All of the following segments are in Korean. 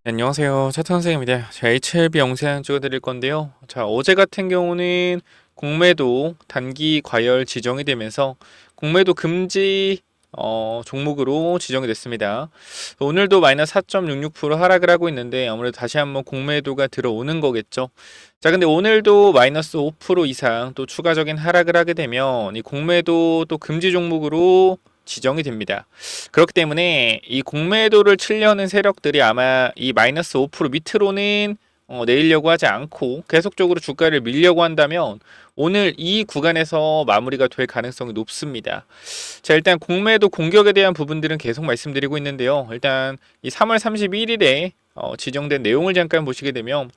안녕하세요. 차트 선생입니다. 자, HLB 영상 찍어드릴 건데요. 자, 어제 같은 경우는 공매도 단기 과열 지정이 되면서 공매도 금지 종목으로 지정이 됐습니다. 오늘도 마이너스 4.66% 하락을 하고 있는데 아무래도 다시 한번 공매도가 들어오는 거겠죠. 자, 근데 오늘도 마이너스 5% 이상 또 추가적인 하락을 하게 되면 이 공매도 또 금지 종목으로 지정이 됩니다. 그렇기 때문에 이 공매도를 치려는 세력들이 아마 이 마이너스 5% 밑으로는 내리려고 하지 않고 계속적으로 주가를 밀려고 한다면 오늘 이 구간에서 마무리가 될 가능성이 높습니다. 자, 일단 공매도 공격에 대한 부분들은 계속 말씀드리고 있는데요. 일단 이 3월 31일에 지정된 내용을 잠깐 보시게 되면,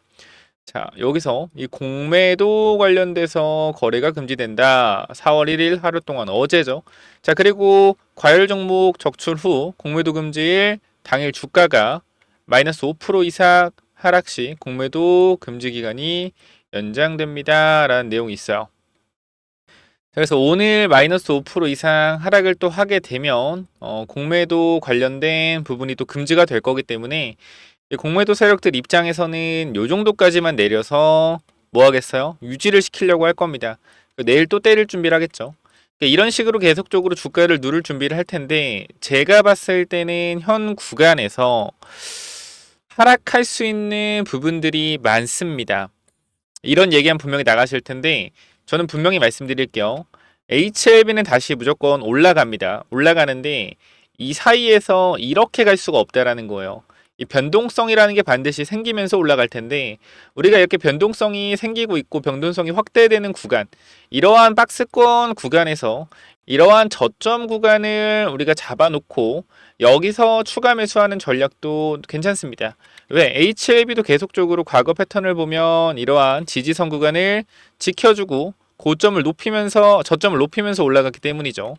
자, 여기서 이 공매도 관련돼서 거래가 금지된다. 4월 1일 하루 동안 어제죠. 자, 그리고 과열 종목 적출 후 공매도 금지일 당일 주가가 마이너스 5% 이상 하락 시 공매도 금지 기간이 연장됩니다. 라는 내용이 있어요. 그래서 오늘 마이너스 5% 이상 하락을 또 하게 되면 공매도 관련된 부분이 또 금지가 될 거기 때문에 공매도 세력들 입장에서는 요 정도까지만 내려서 뭐 하겠어요? 유지를 시키려고 할 겁니다. 내일 또 때릴 준비를 하겠죠. 이런 식으로 계속적으로 주가를 누를 준비를 할 텐데, 제가 봤을 때는 현 구간에서 하락할 수 있는 부분들이 많습니다. 이런 얘기하면 분명히 나가실 텐데, 저는 분명히 말씀드릴게요. HLB는 다시 무조건 올라갑니다. 올라가는데 이 사이에서 이렇게 갈 수가 없다라는 거예요. 이 변동성이라는 게 반드시 생기면서 올라갈 텐데, 우리가 이렇게 변동성이 생기고 있고 변동성이 확대되는 구간, 이러한 박스권 구간에서 이러한 저점 구간을 우리가 잡아놓고 여기서 추가 매수하는 전략도 괜찮습니다. 왜? HLB도 계속적으로 과거 패턴을 보면 이러한 지지선 구간을 지켜주고 고점을 높이면서 저점을 높이면서 올라갔기 때문이죠.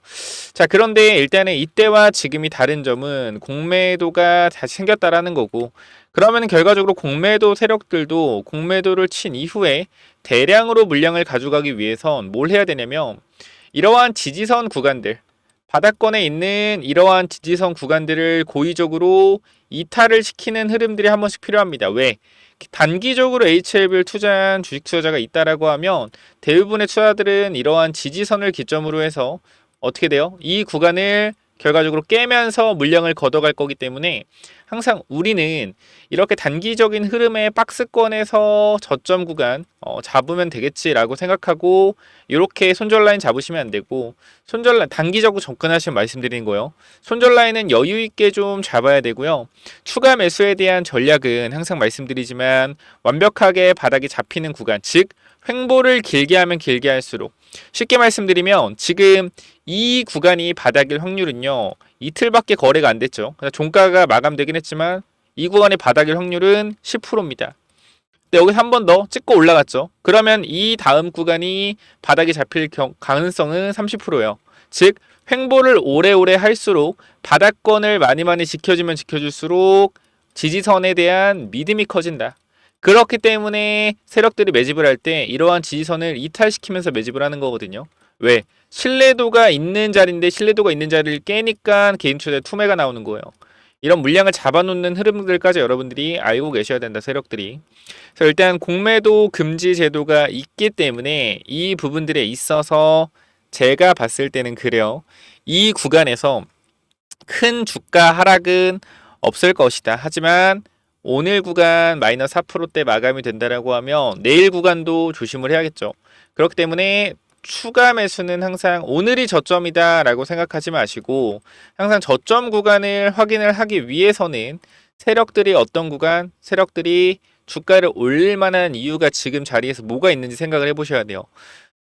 자, 그런데 일단은 이때와 지금이 다른 점은 공매도가 다시 생겼다라는 거고, 그러면 결과적으로 공매도 세력들도 공매도를 친 이후에 대량으로 물량을 가져가기 위해선 뭘 해야 되냐면, 이러한 지지선 구간들, 바닥권에 있는 이러한 지지선 구간들을 고의적으로 이탈을 시키는 흐름들이 한 번씩 필요합니다. 왜? 단기적으로 HLB를 투자한 주식 투자자가 있다라고 하면 대부분의 투자들은 이러한 지지선을 기점으로 해서 어떻게 돼요? 이 구간을 결과적으로 깨면서 물량을 걷어갈 거기 때문에 항상 우리는 이렇게 단기적인 흐름의 박스권에서 저점 구간 잡으면 되겠지라고 생각하고 이렇게 손절 라인 잡으시면 안 되고, 손절 라인 단기적으로 접근하시면 말씀드리는 거예요. 손절 라인은 여유 있게 좀 잡아야 되고요. 추가 매수에 대한 전략은 항상 말씀드리지만 완벽하게 바닥이 잡히는 구간, 즉 횡보를 길게 하면 길게 할수록, 쉽게 말씀드리면 지금 이 구간이 바닥일 확률은요, 이틀밖에 거래가 안 됐죠. 종가가 마감되긴 했지만 이 구간의 바닥일 확률은 10%입니다. 근데 여기서 한 번 더 찍고 올라갔죠. 그러면 이 다음 구간이 바닥이 잡힐 가능성은 30%예요. 즉 횡보를 오래오래 할수록 바닥권을 많이 지켜주면 지켜줄수록 지지선에 대한 믿음이 커진다. 그렇기 때문에 세력들이 매집을 할 때 이러한 지지선을 이탈시키면서 매집을 하는 거거든요. 왜? 신뢰도가 있는 자리인데 신뢰도가 있는 자리를 깨니까 개인 투자에 투매가 나오는 거예요. 이런 물량을 잡아놓는 흐름들까지 여러분들이 알고 계셔야 된다, 세력들이. 그래서 일단 공매도 금지 제도가 있기 때문에 이 부분들에 있어서 제가 봤을 때는 그래요. 이 구간에서 큰 주가 하락은 없을 것이다. 하지만 오늘 구간 마이너스 4%대 마감이 된다라고 하면 내일 구간도 조심을 해야겠죠. 그렇기 때문에 추가 매수는 항상 오늘이 저점이다 라고 생각하지 마시고, 항상 저점 구간을 확인을 하기 위해서는 세력들이 어떤 구간, 세력들이 주가를 올릴 만한 이유가 지금 자리에서 뭐가 있는지 생각을 해보셔야 돼요.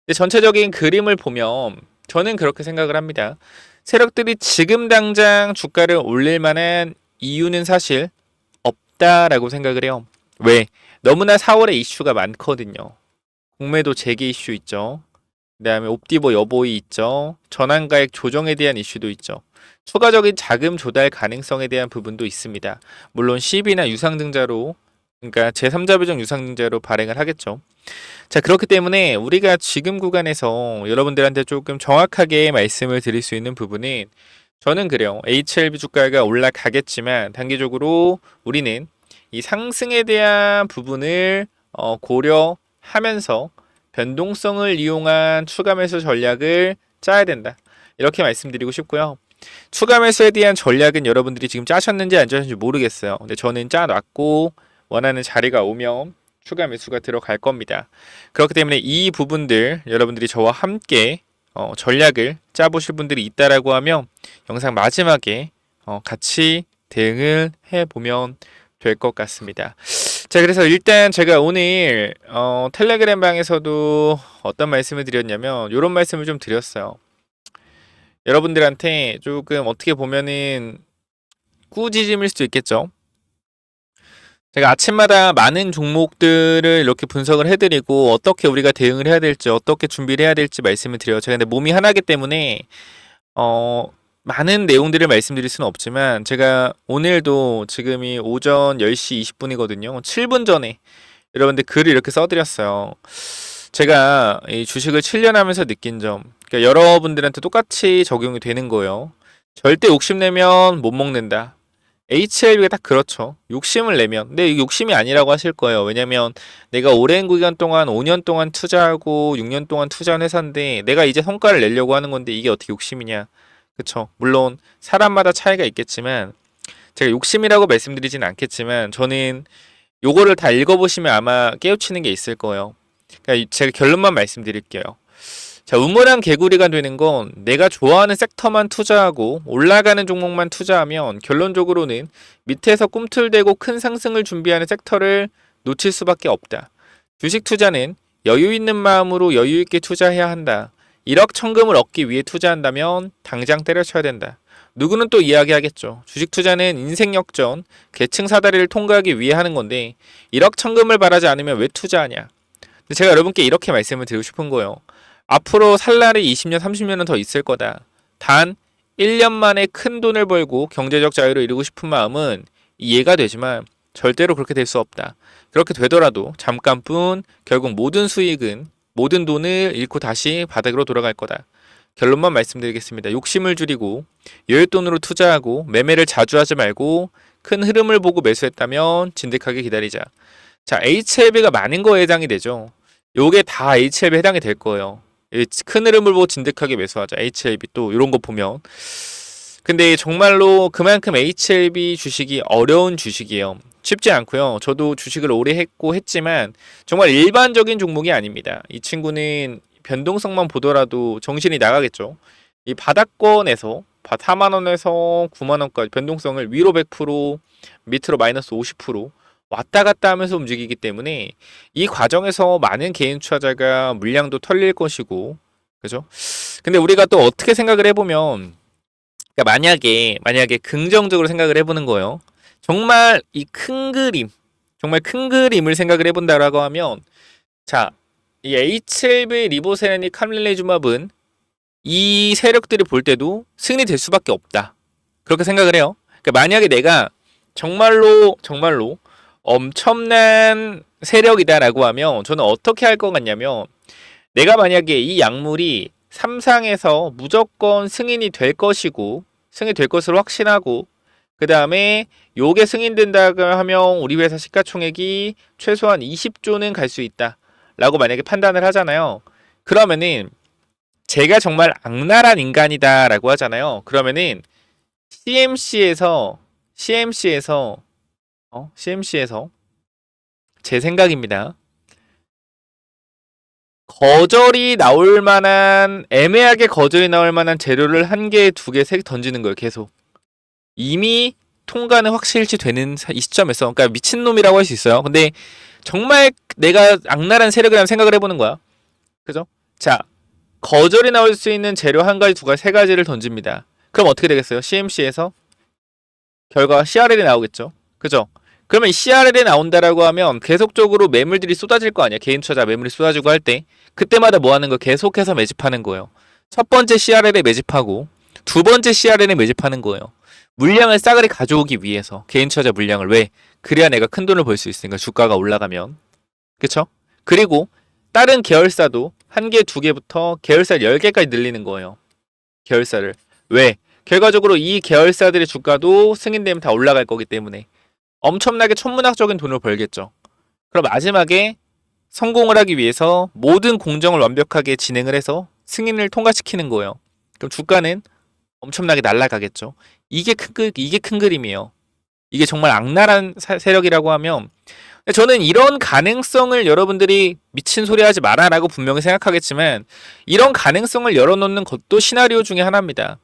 근데 전체적인 그림을 보면 저는 그렇게 생각을 합니다. 세력들이 지금 당장 주가를 올릴 만한 이유는 사실 없다라고 생각을 해요. 왜? 너무나 4월에 이슈가 많거든요. 공매도 재개 이슈 있죠. 그 다음에 옵디보 여보이 있죠. 전환가액 조정에 대한 이슈도 있죠. 추가적인 자금 조달 가능성에 대한 부분도 있습니다. 물론 CB나 유상증자로, 그러니까 제3자 배정 유상증자로 발행을 하겠죠. 자, 그렇기 때문에 우리가 지금 구간에서 여러분들한테 조금 정확하게 말씀을 드릴 수 있는 부분은, 저는 그래요. HLB 주가가 올라가겠지만 단기적으로 우리는 이 상승에 대한 부분을 고려하면서 변동성을 이용한 추가 매수 전략을 짜야 된다. 이렇게 말씀드리고 싶고요. 추가 매수에 대한 전략은 여러분들이 지금 짜셨는지 안 짜셨는지 모르겠어요. 근데 저는 짜놨고 원하는 자리가 오면 추가 매수가 들어갈 겁니다. 그렇기 때문에 이 부분들 여러분들이 저와 함께 전략을 짜보실 분들이 있다라고 하면 영상 마지막에 같이 대응을 해보면 될 것 같습니다. 자, 그래서 일단 제가 오늘 텔레그램 방에서도 어떤 말씀을 드렸냐면 이런 말씀을 좀 드렸어요. 여러분들한테 조금 어떻게 보면은 꾸짖음일 수도 있겠죠. 제가 아침마다 많은 종목들을 이렇게 분석을 해드리고 어떻게 우리가 대응을 해야 될지 어떻게 준비를 해야 될지 말씀을 드려요. 제가 근데 몸이 하나기 때문에 많은 내용들을 말씀드릴 수는 없지만 제가 오늘도 지금이 오전 10시 20분이거든요. 7분 전에 여러분들 글을 이렇게 써드렸어요. 제가 이 주식을 7년 하면서 느낀 점, 그러니까 여러분들한테 똑같이 적용이 되는 거예요. 절대 욕심내면 못 먹는다. HLB가 딱 그렇죠. 욕심을 내면. 근데 이게 욕심이 아니라고 하실 거예요. 왜냐면 내가 오랜 기간 동안 5년 동안 투자하고 6년 동안 투자한 회사인데 내가 이제 성과를 내려고 하는 건데 이게 어떻게 욕심이냐. 그쵸. 물론 사람마다 차이가 있겠지만 제가 욕심이라고 말씀드리진 않겠지만 저는 요거를 다 읽어보시면 아마 깨우치는 게 있을 거예요. 그러니까 제가 결론만 말씀드릴게요. 자, 우물안 개구리가 되는 건 내가 좋아하는 섹터만 투자하고 올라가는 종목만 투자하면 결론적으로는 밑에서 꿈틀대고 큰 상승을 준비하는 섹터를 놓칠 수밖에 없다. 주식 투자는 여유 있는 마음으로 여유 있게 투자해야 한다. 1억 천금을 얻기 위해 투자한다면 당장 때려쳐야 된다. 누구는 또 이야기하겠죠. 주식 투자는 인생 역전, 계층 사다리를 통과하기 위해 하는 건데 1억 천금을 바라지 않으면 왜 투자하냐. 근데 제가 여러분께 이렇게 말씀을 드리고 싶은 거예요. 앞으로 살 날이 20년, 30년은 더 있을 거다. 단 1년 만에 큰 돈을 벌고 경제적 자유를 이루고 싶은 마음은 이해가 되지만 절대로 그렇게 될 수 없다. 그렇게 되더라도 잠깐뿐 결국 모든 수익은 모든 돈을 잃고 다시 바닥으로 돌아갈 거다. 결론만 말씀드리겠습니다. 욕심을 줄이고 여윳돈으로 투자하고 매매를 자주 하지 말고 큰 흐름을 보고 매수했다면 진득하게 기다리자. 자, HLB가 많은 거에 해당이 되죠. 요게 다 HLB 해당이 될 거예요. 큰 흐름을 보고 진득하게 매수하자. HLB 또 이런 거 보면. 근데 정말로 그만큼 HLB 주식이 어려운 주식이에요. 쉽지 않고요. 저도 주식을 오래 했고 했지만 정말 일반적인 종목이 아닙니다. 이 친구는 변동성만 보더라도 정신이 나가겠죠. 이 바닥권에서 4만원에서 9만원까지 변동성을 위로 100%, 밑으로 마이너스 50% 왔다 갔다 하면서 움직이기 때문에 이 과정에서 많은 개인 투자자가 물량도 털릴 것이고, 그죠? 근데 우리가 또 어떻게 생각을 해보면, 그러니까 만약에 긍정적으로 생각을 해보는 거예요. 정말 이 큰 그림, 정말 큰 그림을 생각을 해본다라고 하면, 자, 이 HLB 리보세라닉 캄릴레주맙은 이 세력들이 볼 때도 승인이 될 수밖에 없다. 그렇게 생각을 해요. 그러니까 만약에 내가 정말로 엄청난 세력이다라고 하면 저는 어떻게 할 것 같냐면 내가 만약에 이 약물이 삼상에서 무조건 승인이 될 것이고 승인이 될 것으로 확신하고 그 다음에 요게 승인된다고 하면 우리 회사 시가총액이 최소한 20조는 갈 수 있다 라고 만약에 판단을 하잖아요. 그러면은 제가 정말 악랄한 인간이다 라고 하잖아요. 그러면은 CMC에서 제 생각입니다. 거절이 나올 만한 애매하게 거절이 나올 만한 재료를 한 개, 두 개, 세 개 던지는 거예요. 계속. 이미 통과는 확실시 되는 이 시점에서 그러니까 미친놈이라고 할 수 있어요. 근데 정말 내가 악랄한 세력이라는 생각을 해보는 거야. 그죠? 자, 거절이 나올 수 있는 재료 한 가지, 두 가지, 세 가지를 던집니다. 그럼 어떻게 되겠어요? CMC에서 결과 CRL이 나오겠죠. 그죠? 그러면 이 CRL이 나온다라고 하면 계속적으로 매물들이 쏟아질 거 아니야. 개인 투자자 매물이 쏟아지고 할 때 그때마다 뭐 하는 거 계속해서 매집하는 거예요. 첫 번째 CRL에 매집하고 두 번째 CRL에 매집하는 거예요. 물량을 싸그리 가져오기 위해서 개인 투자자 물량을 왜? 그래야 내가 큰 돈을 벌 수 있으니까 주가가 올라가면 그쵸? 그리고 다른 계열사도 한 개, 두 개부터 계열사 10개까지 늘리는 거예요. 계열사를 왜? 결과적으로 이 계열사들의 주가도 승인되면 다 올라갈 거기 때문에 엄청나게 천문학적인 돈을 벌겠죠. 그럼 마지막에 성공을 하기 위해서 모든 공정을 완벽하게 진행을 해서 승인을 통과시키는 거예요. 그럼 주가는 엄청나게 날아가겠죠. 이게 큰 그림이에요. 이게 정말 악랄한 세력이라고 하면 저는 이런 가능성을 여러분들이 미친 소리 하지 마라라고 분명히 생각하겠지만 이런 가능성을 열어놓는 것도 시나리오 중에 하나입니다.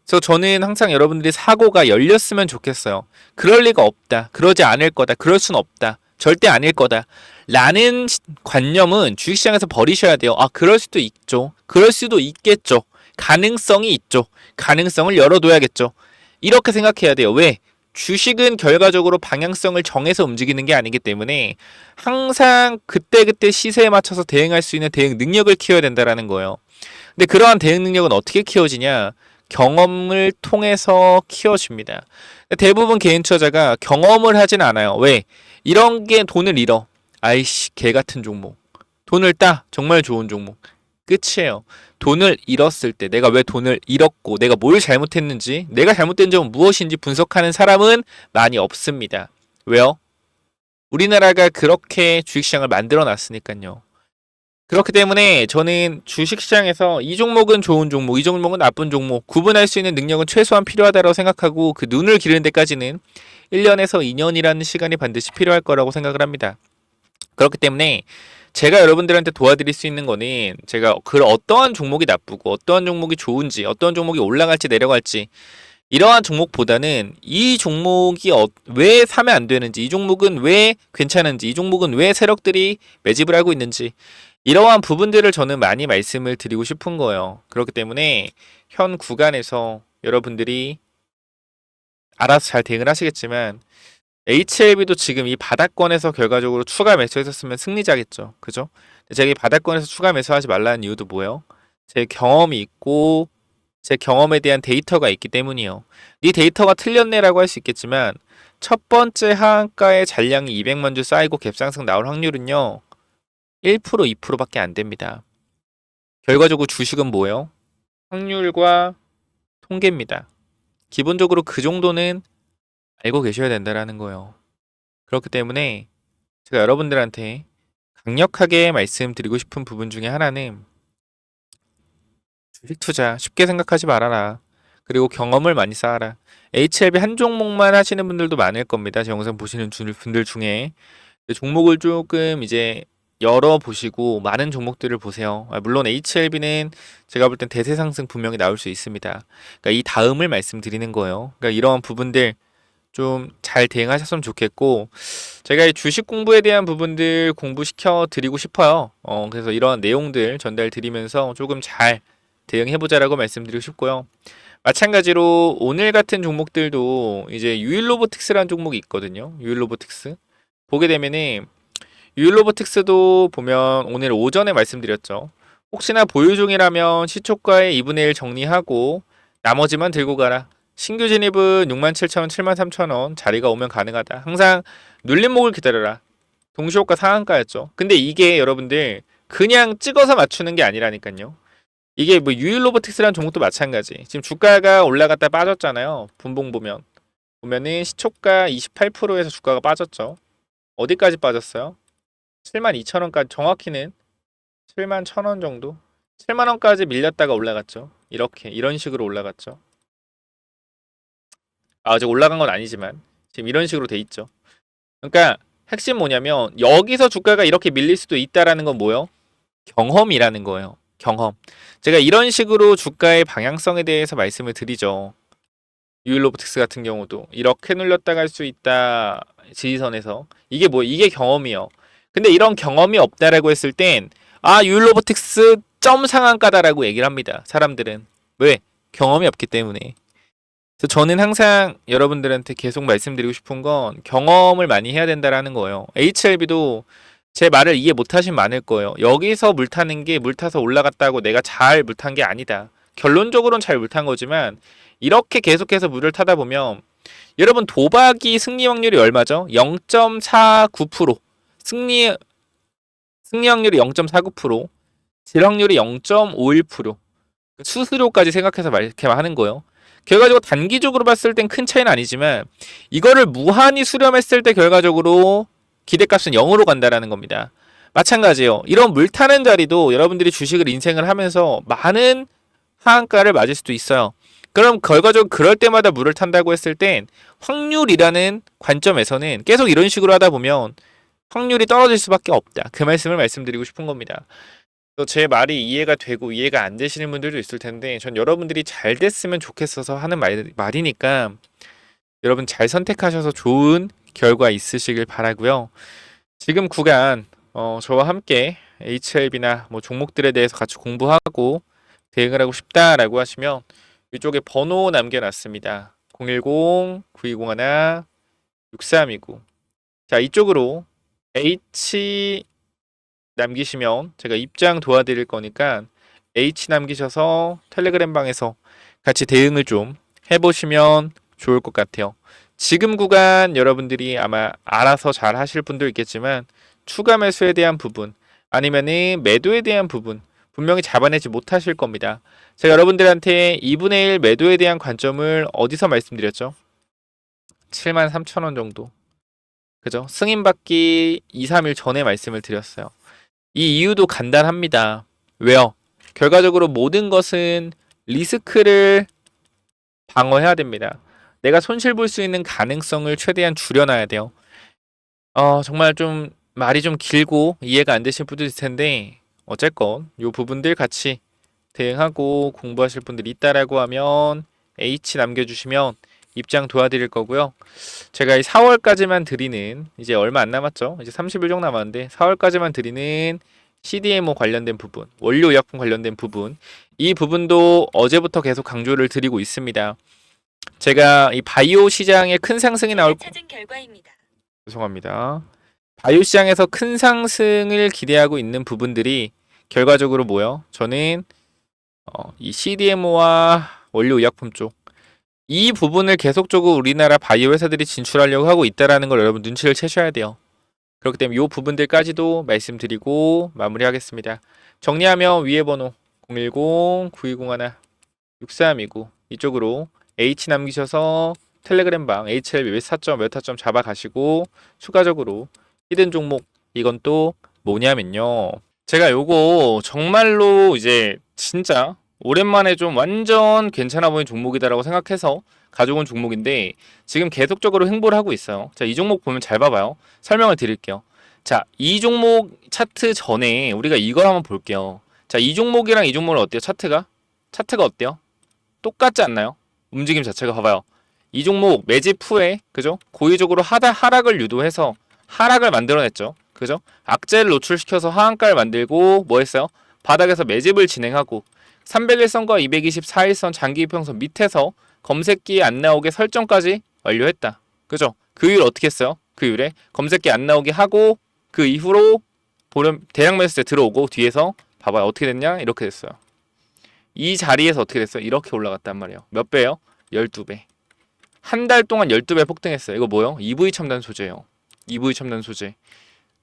그래서 저는 항상 여러분들이 사고가 열렸으면 좋겠어요. 그럴 리가 없다. 그러지 않을 거다. 그럴 순 없다. 절대 아닐 거다. 라는 관념은 주식시장에서 버리셔야 돼요. 아, 그럴 수도 있죠. 그럴 수도 있겠죠. 가능성이 있죠. 가능성을 열어둬야겠죠. 이렇게 생각해야 돼요. 왜? 주식은 결과적으로 방향성을 정해서 움직이는 게 아니기 때문에 항상 그때그때 시세에 맞춰서 대응할 수 있는 대응 능력을 키워야 된다는 거예요. 근데 그러한 대응 능력은 어떻게 키워지냐? 경험을 통해서 키워집니다. 대부분 개인 투자자가 경험을 하진 않아요. 왜? 이런 게 돈을 잃어. 아이씨, 개 같은 종목. 돈을 따. 정말 좋은 종목. 끝이에요. 돈을 잃었을 때 내가 왜 돈을 잃었고 내가 뭘 잘못했는지 내가 잘못된 점은 무엇인지 분석하는 사람은 많이 없습니다. 왜요? 우리나라가 그렇게 주식시장을 만들어 놨으니까요. 그렇기 때문에 저는 주식시장에서 이 종목은 좋은 종목, 이 종목은 나쁜 종목 구분할 수 있는 능력은 최소한 필요하다고 생각하고 그 눈을 기르는 데까지는 1년에서 2년이라는 시간이 반드시 필요할 거라고 생각을 합니다. 그렇기 때문에 제가 여러분들한테 도와드릴 수 있는 거는 제가 그 어떠한 종목이 나쁘고 어떠한 종목이 좋은지 어떠한 종목이 올라갈지 내려갈지 이러한 종목보다는 이 종목이 왜 사면 안 되는지 이 종목은 왜 괜찮은지 이 종목은 왜 세력들이 매집을 하고 있는지 이러한 부분들을 저는 많이 말씀을 드리고 싶은 거예요. 그렇기 때문에 현 구간에서 여러분들이 알아서 잘 대응을 하시겠지만 HLB도 지금 이 바닥권에서 결과적으로 추가 매수했었으면 승리자겠죠. 그죠? 제가 이 바닥권에서 추가 매수하지 말라는 이유도 뭐예요? 제 경험이 있고 제 경험에 대한 데이터가 있기 때문이요. 이 데이터가 틀렸네라고 할 수 있겠지만 첫 번째 하한가의 잔량이 200만 주 쌓이고 갭상승 나올 확률은요. 1% 2%밖에 안 됩니다. 결과적으로 주식은 뭐예요? 확률과 통계입니다. 기본적으로 그 정도는 알고 계셔야 된다는 거예요. 그렇기 때문에 제가 여러분들한테 강력하게 말씀드리고 싶은 부분 중에 하나는 주식 투자 쉽게 생각하지 말아라. 그리고 경험을 많이 쌓아라. HLB 한 종목만 하시는 분들도 많을 겁니다. 제 영상 보시는 분들 중에 종목을 조금 이제 열어보시고 많은 종목들을 보세요. 물론 HLB는 제가 볼 땐 대세 상승 분명히 나올 수 있습니다. 그러니까 이 다음을 말씀드리는 거예요. 그러니까 이러한 부분들 좀 잘 대응하셨으면 좋겠고 제가 이 주식 공부에 대한 부분들 공부시켜 드리고 싶어요. 그래서 이런 내용들 전달 드리면서 조금 잘 대응해보자라고 말씀드리고 싶고요. 마찬가지로 오늘 같은 종목들도 이제 유일로보틱스라는 종목이 있거든요. 유일로보틱스 보게 되면은 유일로보틱스도 보면 오늘 오전에 말씀드렸죠. 혹시나 보유 중이라면 시초가의 2분의 1 정리하고 나머지만 들고 가라. 신규 진입은 67,000원, 73,000원 자리가 오면 가능하다. 항상 눌림목을 기다려라. 동시호가 상한가였죠. 근데 이게 여러분들 그냥 찍어서 맞추는 게 아니라니까요. 이게 뭐 유일로보틱스라는 종목도 마찬가지. 지금 주가가 올라갔다 빠졌잖아요. 분봉 보면은 시초가 28%에서 주가가 빠졌죠. 어디까지 빠졌어요? 72,000원까지 정확히는 71,000원 정도? 7만원까지 밀렸다가 올라갔죠. 이런 식으로 올라갔죠. 아직 올라간 건 아니지만 지금 이런 식으로 돼 있죠. 그러니까 핵심 뭐냐면 여기서 주가가 이렇게 밀릴 수도 있다라는 건 뭐예요? 경험이라는 거예요. 경험. 제가 이런 식으로 주가의 방향성에 대해서 말씀을 드리죠. 유일로보틱스 같은 경우도 이렇게 눌렸다 갈 수 있다. 지지선에서. 이게 경험이요. 근데 이런 경험이 없다라고 했을 땐 유일로보틱스 점 상한가다라고 얘기를 합니다. 사람들은. 왜? 경험이 없기 때문에. 그래서 저는 항상 여러분들한테 계속 말씀드리고 싶은 건 경험을 많이 해야 된다라는 거예요. HLB도 제 말을 이해 못하신 많을 거예요. 여기서 물 타는 게 물 타서 올라갔다고 내가 잘 물 탄 게 아니다. 결론적으로는 잘 물 탄 거지만 이렇게 계속해서 물을 타다 보면 여러분 도박이 승리 확률이 얼마죠? 0.49%. 승리 확률이 0.49%, 질 확률이 0.51%. 수수료까지 생각해서 이렇게 하는 거예요. 결과적으로 단기적으로 봤을 땐 큰 차이는 아니지만 이거를 무한히 수렴했을 때 결과적으로 기대값은 0으로 간다라는 겁니다. 마찬가지예요. 이런 물 타는 자리도 여러분들이 주식을 인생을 하면서 많은 하한가를 맞을 수도 있어요. 그럼 결과적으로 그럴 때마다 물을 탄다고 했을 땐 확률이라는 관점에서는 계속 이런 식으로 하다 보면 확률이 떨어질 수밖에 없다. 그 말씀을 말씀드리고 싶은 겁니다. 또 제 말이 이해가 되고 이해가 안 되시는 분들도 있을 텐데 전 여러분들이 잘 됐으면 좋겠어서 하는 말이니까 여러분 잘 선택하셔서 좋은 결과 있으시길 바라고요. 지금 구간 저와 함께 HLB나 뭐 종목들에 대해서 같이 공부하고 대응을 하고 싶다라고 하시면 이쪽에 번호 남겨놨습니다. 010-9201-6329. 자, 이쪽으로 H 남기시면 제가 입장 도와드릴 거니까 H 남기셔서 텔레그램 방에서 같이 대응을 좀 해보시면 좋을 것 같아요. 지금 구간 여러분들이 아마 알아서 잘 하실 분도 있겠지만 추가 매수에 대한 부분 아니면은 매도에 대한 부분 분명히 잡아내지 못하실 겁니다. 제가 여러분들한테 2분의 1 매도에 대한 관점을 어디서 말씀드렸죠? 73,000원 정도. 그죠? 승인받기 2, 3일 전에 말씀을 드렸어요. 이 이유도 간단합니다. 왜요? 결과적으로 모든 것은 리스크를 방어해야 됩니다. 내가 손실 볼 수 있는 가능성을 최대한 줄여놔야 돼요. 정말 좀 말이 좀 길고 이해가 안 되실 분도 있을 텐데 어쨌건 요 부분들 같이 대응하고 공부하실 분들이 있다라고 하면 H 남겨주시면 입장 도와드릴 거고요. 제가 이 4월까지만 드리는 이제 얼마 안 남았죠. 이제 30일 정도 남았는데 4월까지만 드리는 CDMO 관련된 부분, 원료의약품 관련된 부분 이 부분도 어제부터 계속 강조를 드리고 있습니다. 제가 이 바이오 시장에 큰 상승이 나올 찾은 결과입니다. 죄송합니다. 바이오 시장에서 큰 상승을 기대하고 있는 부분들이 결과적으로 뭐요? 저는 이 CDMO와 원료의약품 쪽 이 부분을 계속적으로 우리나라 바이오 회사들이 진출하려고 하고 있다라는 걸 여러분 눈치를 채셔야 돼요. 그렇기 때문에 이 부분들까지도 말씀드리고 마무리하겠습니다. 정리하면 위에 번호 010-9201-6329 이쪽으로 H 남기셔서 텔레그램 방 HLB 몇 타점 몇 타점 잡아가시고 추가적으로 히든 종목 이건 또 뭐냐면요. 제가 요거 정말로 이제 진짜 오랜만에 좀 완전 괜찮아 보이는 종목이다라고 생각해서 가져온 종목인데 지금 계속적으로 횡보를 하고 있어요. 자, 이 종목 보면 잘 봐봐요. 설명을 드릴게요. 자, 이 종목 차트 전에 우리가 이걸 한번 볼게요. 자, 이 종목이랑 이 종목은 어때요? 차트가 어때요? 똑같지 않나요? 움직임 자체가 봐봐요. 이 종목 매집 후에 그죠? 고의적으로 하락을 유도해서 하락을 만들어냈죠. 그죠? 악재를 노출시켜서 하한가를 만들고 뭐 했어요? 바닥에서 매집을 진행하고 301선과 224일선 장기 이평선 밑에서 검색기에 안 나오게 설정까지 완료했다. 그죠? 그 이후에 어떻게 했어요? 그 이후에 검색기 안 나오게 하고 그 이후로 보름 대량 매수세 들어오고 뒤에서 봐봐요. 어떻게 됐냐? 이렇게 됐어요. 이 자리에서 어떻게 됐어요? 이렇게 올라갔단 말이에요. 몇 배요? 12배. 한 달 동안 12배 폭등했어요. 이거 뭐요? EV 첨단 소재예요. EV 첨단 소재.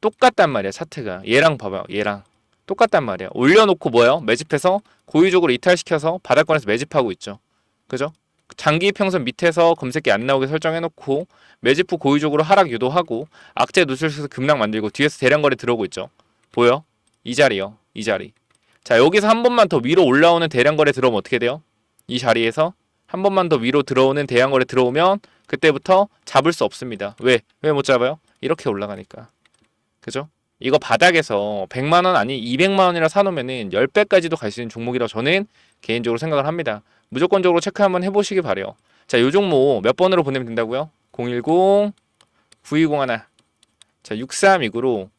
똑같단 말이야, 차트가. 얘랑 봐봐요. 얘랑. 똑같단 말이야. 올려놓고 뭐예요? 매집해서 고의적으로 이탈시켜서 바닥권에서 매집하고 있죠. 그죠? 장기 평선 밑에서 검색기 안 나오게 설정해놓고 매집 후 고의적으로 하락 유도하고 악재 노출시켜서 급락 만들고 뒤에서 대량 거래 들어오고 있죠. 보여? 이 자리요. 이 자리. 자, 여기서 한 번만 더 위로 올라오는 대량 거래 들어오면 어떻게 돼요? 이 자리에서 한 번만 더 위로 들어오는 대량 거래 들어오면 그때부터 잡을 수 없습니다. 왜? 왜 못 잡아요? 이렇게 올라가니까. 그죠? 이거 바닥에서 100만원 아니 200만원이라 사놓으면은 10배까지도 갈 수 있는 종목이라고 저는 개인적으로 생각을 합니다. 무조건적으로 체크 한번 해보시기 바래요. 자, 요 종목 몇 번으로 보내면 된다고요? 010-9201 자, 6329로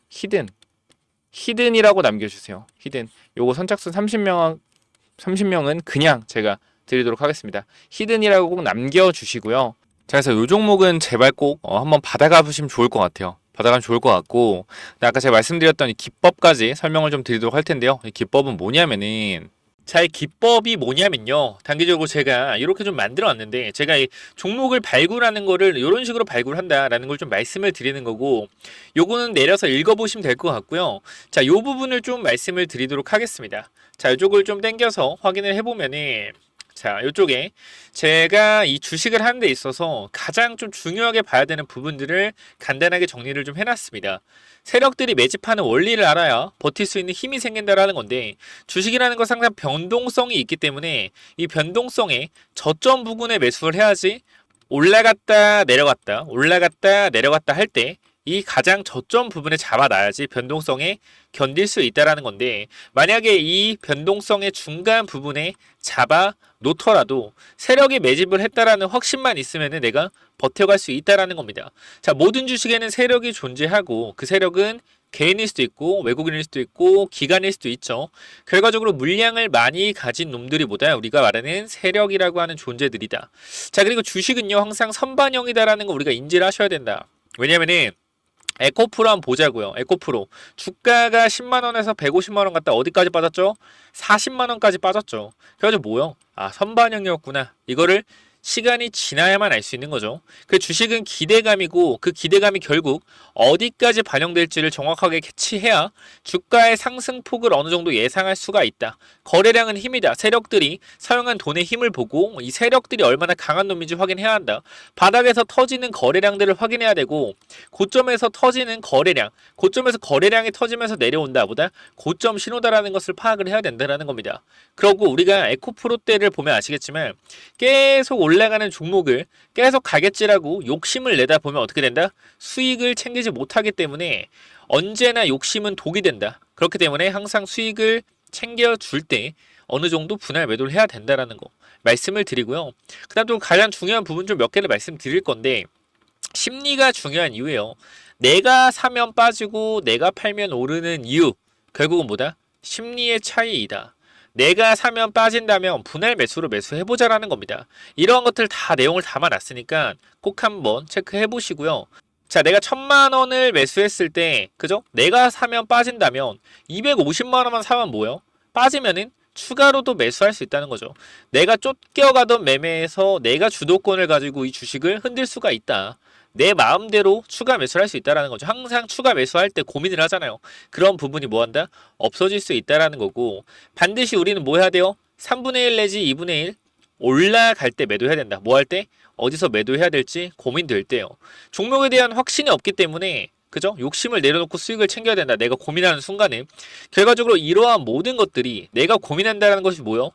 히든이라고 남겨주세요. 히든. 요거 선착순 30명은 그냥 제가 드리도록 하겠습니다. 히든이라고 꼭 남겨주시고요. 자, 그래서 요 종목은 제발 꼭 한번 받아가 보시면 좋을 것 같아요. 받아가면 좋을 것 같고, 아까 제가 말씀드렸던 이 기법까지 설명을 좀 드리도록 할 텐데요. 이 기법은 뭐냐면은, 자, 이 기법이 뭐냐면요. 단기적으로 제가 이렇게 좀 만들어 왔는데, 제가 이 종목을 발굴하는 거를 이런 식으로 발굴한다라는 걸 좀 말씀을 드리는 거고, 요거는 내려서 읽어보시면 될 것 같고요. 자, 요 부분을 좀 말씀을 드리도록 하겠습니다. 자, 이쪽을 좀 당겨서 확인을 해보면은, 자, 이쪽에 제가 이 주식을 하는 데 있어서 가장 좀 중요하게 봐야 되는 부분들을 간단하게 정리를 좀 해놨습니다. 세력들이 매집하는 원리를 알아야 버틸 수 있는 힘이 생긴다라는 건데, 주식이라는 것은 항상 변동성이 있기 때문에 이 변동성에 저점 부분에 매수를 해야지 올라갔다 내려갔다 올라갔다 내려갔다 할 때 이 가장 저점 부분에 잡아놔야지 변동성에 견딜 수 있다라는 건데, 만약에 이 변동성의 중간 부분에 잡아 놓더라도 세력이 매집을 했다라는 확신만 있으면 내가 버텨갈 수 있다라는 겁니다. 자, 모든 주식에는 세력이 존재하고 그 세력은 개인일 수도 있고 외국인일 수도 있고 기관일 수도 있죠. 결과적으로 물량을 많이 가진 놈들이보다 우리가 말하는 세력이라고 하는 존재들이다. 자, 그리고 주식은요 항상 선반영이다라는 거 우리가 인지를 하셔야 된다. 왜냐면은 에코프로 한번 보자고요. 에코프로 주가가 10만원에서 150만원 갔다 어디까지 빠졌죠? 40만원까지 빠졌죠. 그래가지고 뭐요? 아, 선반영이었구나. 이거를 시간이 지나야만 알 수 있는 거죠. 그 주식은 기대감이고 그 기대감이 결국 어디까지 반영될지를 정확하게 캐치해야 주가의 상승폭을 어느 정도 예상할 수가 있다. 거래량은 힘이다. 세력들이 사용한 돈의 힘을 보고 이 세력들이 얼마나 강한 놈인지 확인해야 한다. 바닥에서 터지는 거래량들을 확인해야 되고, 고점에서 터지는 거래량, 고점에서 거래량이 터지면서 내려온다 보다 고점 신호다라는 것을 파악을 해야 된다는 겁니다. 그리고 우리가 에코프로 때를 보면 아시겠지만 계속 올라가는 종목을 계속 가겠지라고 욕심을 내다 보면 어떻게 된다? 수익을 챙기지 못하기 때문에 언제나 욕심은 독이 된다. 그렇기 때문에 항상 수익을 챙겨줄 때 어느 정도 분할 매도를 해야 된다라는 거 말씀을 드리고요. 그 다음 또 가장 중요한 부분 좀 몇 개를 말씀드릴 건데, 심리가 중요한 이유예요. 내가 사면 빠지고 내가 팔면 오르는 이유, 결국은 뭐다? 심리의 차이이다. 내가 사면 빠진다면 분할 매수로 매수해보자라는 겁니다. 이러한 것들 다 내용을 담아놨으니까 꼭 한번 체크해 보시고요. 자, 내가 1000만원을 매수했을 때, 그죠? 내가 사면 빠진다면 250만원만 사면 뭐요? 빠지면은 추가로도 매수할 수 있다는 거죠. 내가 쫓겨가던 매매에서 내가 주도권을 가지고 이 주식을 흔들 수가 있다. 내 마음대로 추가 매수를 할 수 있다는 거죠. 항상 추가 매수할 때 고민을 하잖아요. 그런 부분이 뭐한다? 없어질 수 있다는 거고, 반드시 우리는 뭐 해야 돼요? 3분의 1 내지 2분의 1 올라갈 때 매도해야 된다. 뭐 할 때? 어디서 매도해야 될지 고민될 때요. 종목에 대한 확신이 없기 때문에, 그죠? 욕심을 내려놓고 수익을 챙겨야 된다. 내가 고민하는 순간에 결과적으로 이러한 모든 것들이 내가 고민한다는 것이 뭐요?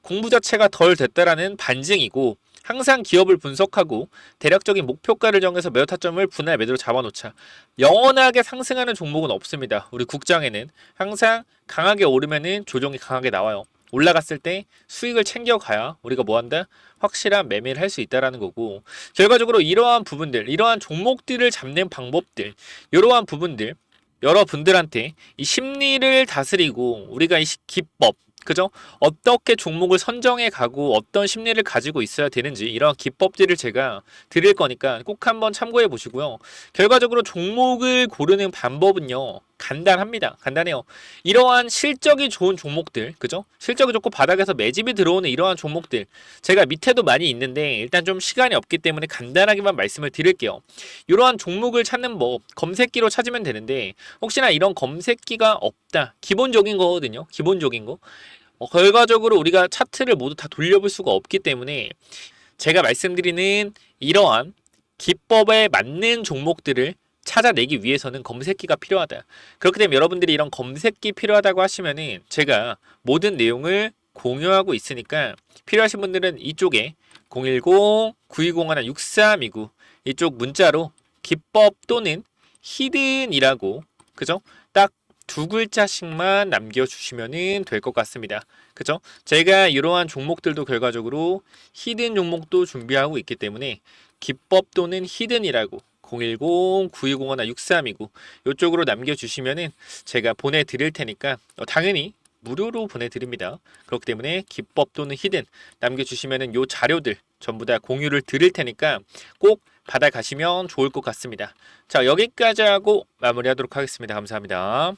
공부 자체가 덜 됐다라는 반증이고, 항상 기업을 분석하고 대략적인 목표가를 정해서 매도 타점을 분할 매도로 잡아놓자. 영원하게 상승하는 종목은 없습니다. 우리 국장에는 항상 강하게 오르면은 조정이 강하게 나와요. 올라갔을 때 수익을 챙겨가야 우리가 뭐한다? 확실한 매매를 할 수 있다라는 거고, 결과적으로 이러한 부분들, 이러한 종목들을 잡는 방법들, 이러한 부분들 여러분들한테 이 심리를 다스리고 우리가 이 기법, 그죠? 어떻게 종목을 선정해 가고 어떤 심리를 가지고 있어야 되는지 이런 기법들을 제가 드릴 거니까 꼭 한번 참고해 보시고요. 결과적으로 종목을 고르는 방법은요, 간단합니다. 간단해요. 이러한 실적이 좋은 종목들, 그죠? 실적이 좋고 바닥에서 매집이 들어오는 이러한 종목들, 제가 밑에도 많이 있는데 일단 좀 시간이 없기 때문에 간단하게만 말씀을 드릴게요. 이러한 종목을 찾는 법, 검색기로 찾으면 되는데, 혹시나 이런 검색기가 없다, 기본적인 거거든요. 기본적인 거. 결과적으로 우리가 차트를 모두 다 돌려볼 수가 없기 때문에 제가 말씀드리는 이러한 기법에 맞는 종목들을 찾아내기 위해서는 검색기가 필요하다. 그렇기 때문에 여러분들이 이런 검색기 필요하다고 하시면은 제가 모든 내용을 공유하고 있으니까 필요하신 분들은 이쪽에 010-9201-6329 이쪽 문자로 기법 또는 히든이라고, 그죠? 딱 두 글자씩만 남겨주시면 될 것 같습니다. 그죠? 제가 이러한 종목들도 결과적으로 히든 종목도 준비하고 있기 때문에 기법 또는 히든이라고 010-9201-6329 이쪽으로 남겨주시면은 제가 보내드릴 테니까 당연히 무료로 보내드립니다. 그렇기 때문에 기법 또는 히든 남겨주시면은 요 자료들 전부 다 공유를 드릴 테니까 꼭 받아가시면 좋을 것 같습니다. 자, 여기까지 하고 마무리하도록 하겠습니다. 감사합니다.